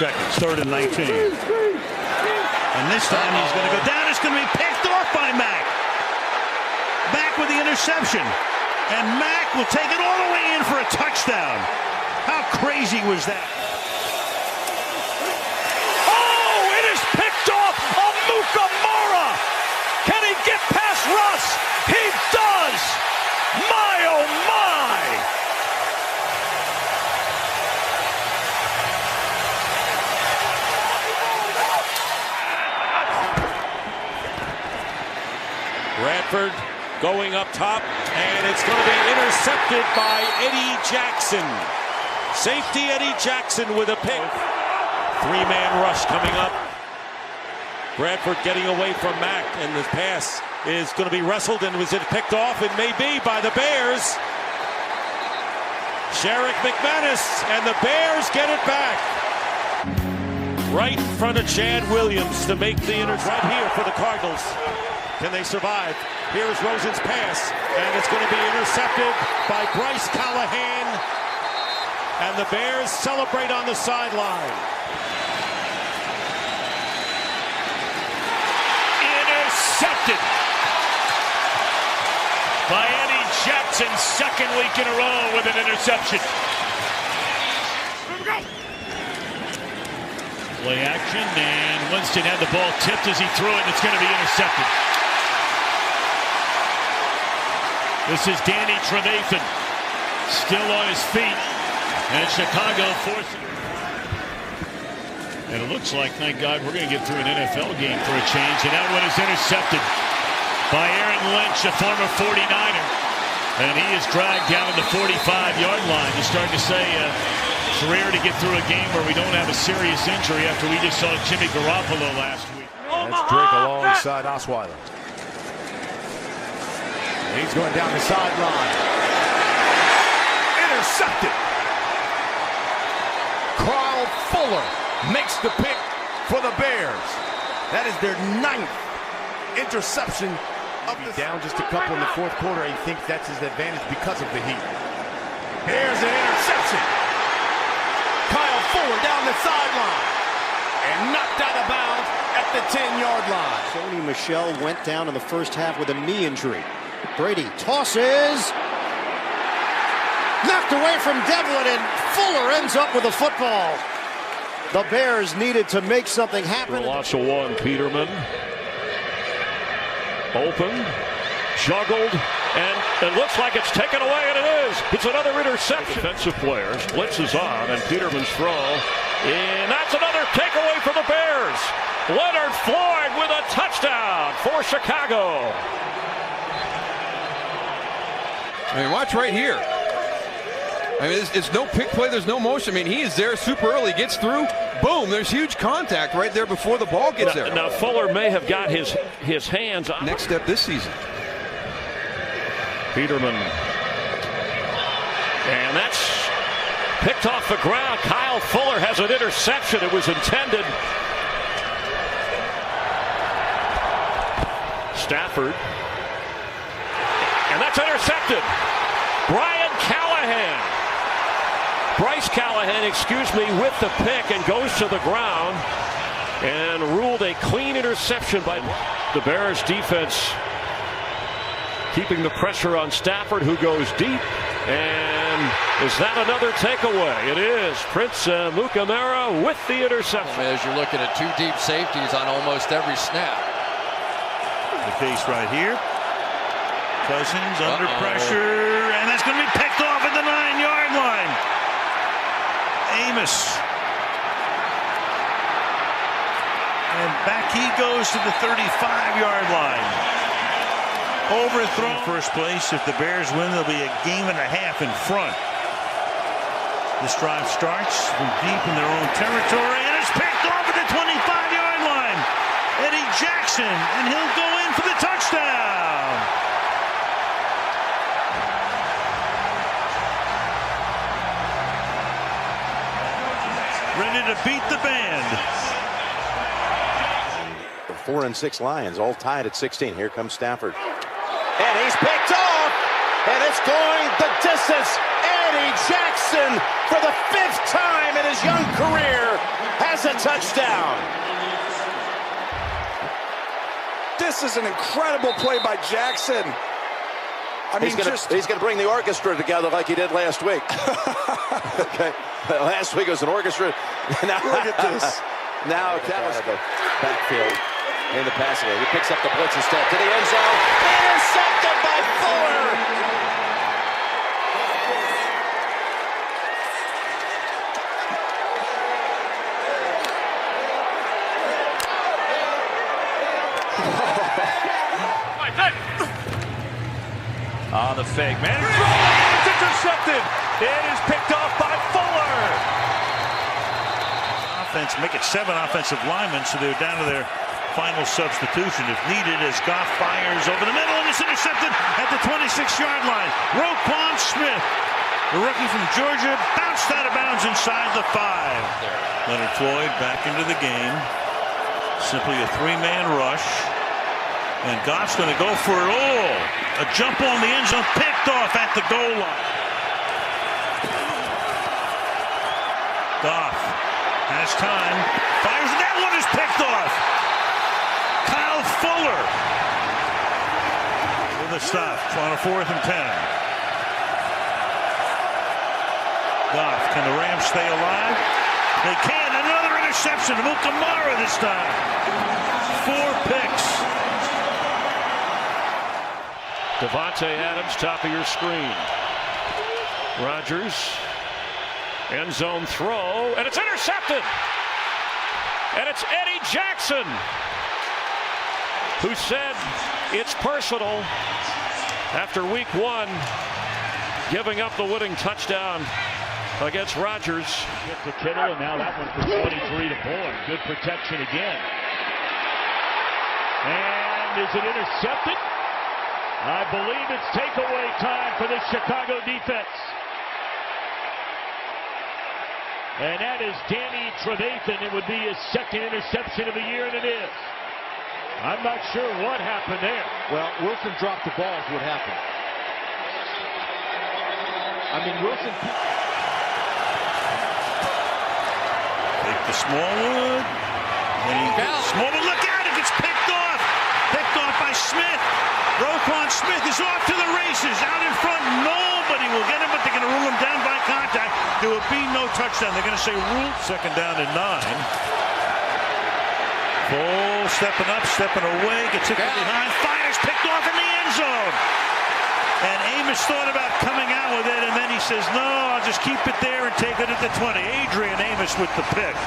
seconds. 3rd and 19. And this time he's going to go down. It's going to be picked off by Mack. Mack with the interception. And Mack will take it all the way in for a touchdown. How crazy was that? Oh, it is picked off. Amukamara. Can he get past Russ? He does. My, oh, my. Bradford going up top, and it's going to be intercepted by Eddie Jackson. Safety Eddie Jackson with a pick. 3-man rush coming up. Bradford getting away from Mack, and the pass is going to be wrestled, and was it picked off? It may be by the Bears. Sherrick McManus, and the Bears get it back. Right in front of Chad Williams to make the interception. Right here for the Cardinals. Can they survive? Here's Rosen's pass, and it's going to be intercepted by Bryce Callahan. And the Bears celebrate on the sideline. Intercepted by Eddie Jackson, 2nd week in a row with an interception. Play action, and Winston had the ball tipped as he threw it, and it's going to be intercepted. This is Danny Trevathan, still on his feet, and Chicago forcing. And it looks like, thank God, we're going to get through an NFL game for a change. And that one is intercepted by Aaron Lynch, a former 49er. And he is dragged down to the 45-yard line. You're starting to say it's rare to get through a game where we don't have a serious injury after we just saw Jimmy Garoppolo last week. That's Drake alongside Osweiler. He's going down the sideline. Intercepted. Kyle Fuller makes the pick for the Bears. That is their 9th interception of the down just a couple in the 4th quarter. He thinks that's his advantage because of the heat. Here's an interception. Kyle Fuller down the sideline and knocked out of bounds at the 10-yard line. Sony Michel went down in the first half with a knee injury. Brady tosses. Knocked away from Devlin, and Fuller ends up with the football. The Bears needed to make something happen. Loss of 1. Peterman opened, juggled, and it looks like it's taken away, and it is. It's another interception. Defensive players, blitz is on, and Peterman's throw, and that's another takeaway for the Bears. Leonard Floyd with a touchdown for Chicago. I mean, watch right here. I mean, it's no pick play. There's no motion. I mean, he is there super early, gets through. Boom, there's huge contact right there before the ball gets there. Now, Fuller may have got his hands on. Next step this season. Peterman. And that's picked off the ground. Kyle Fuller has an interception. It was intended. Stafford. And that's intercepted. Brian Callahan. Bryce Callahan, excuse me, with the pick and goes to the ground and ruled a clean interception by the Bears defense, keeping the pressure on Stafford, who goes deep. And is that another takeaway? It is. Prince Amukamara with the interception. As you're looking at 2 deep safeties on almost every snap. The case right here. Cousins under pressure, and that's going to be picked off at the 9-yard line. Amos. And back he goes to the 35-yard line. Overthrown. First place. If the Bears win, there'll be a game and a half in front. This drive starts from deep in their own territory, and it's picked off at the 25-yard line. Eddie Jackson, and he'll go in for the touchdown. Ready to beat the band. The 4 and 6 Lions all tied at 16. Here comes Stafford. And he's picked off. And it's going the distance. Eddie Jackson for the 5th time in his young career has a touchdown. This is an incredible play by Jackson. I mean, he's going to bring the orchestra together like he did last week. Okay, last week was an orchestra. Now, look at this. Now that was the backfield in the passing game. He picks up the blitz instead to the end zone. Intercepted by Fuller. On the fake, man. It's intercepted. It is picked off by Fuller. Offense, make it 7 offensive linemen, so they're down to their final substitution if needed as Goff fires over the middle and it's intercepted at the 26-yard line. Roquan Smith, the rookie from Georgia, bounced out of bounds inside the 5. Leonard Floyd back into the game. Simply a 3-man rush. And Goff's going to go for it all. A jump on the end zone, picked off at the goal line. Goff has time, fires, and that one is picked off. Kyle Fuller with a stop on a 4th and 10. Goff, can the Rams stay alive? They can. Another interception. Mukamara this time. 4 picks. Devontae Adams, top of your screen. Rodgers, end zone throw, and it's intercepted. And it's Eddie Jackson, who said it's personal after week 1, giving up the winning touchdown against Rodgers. Get to Kittle, and now that one for 23 to Boyd. Good protection again. And is it intercepted? I believe it's takeaway time for the Chicago defense. And that is Danny Trevathan. It would be his 2nd interception of the year, and it is. I'm not sure what happened there. Well, Wilson dropped the ball is what happened. I mean, Wilson... Take the Smallwood. Smallwood, look out! It gets picked off! Picked off by Smith. Roquan Smith is off to the races. Out in front, nobody will get him, but they're going to rule him down by contact. There will be no touchdown. They're going to say rule. 2nd down and 9. Full stepping up, stepping away, gets hit from behind, fires, picked off in the end zone. And Amos thought about coming out with it, and then he says, no, I'll just keep it there and take it at the 20. Adrian Amos with the pick.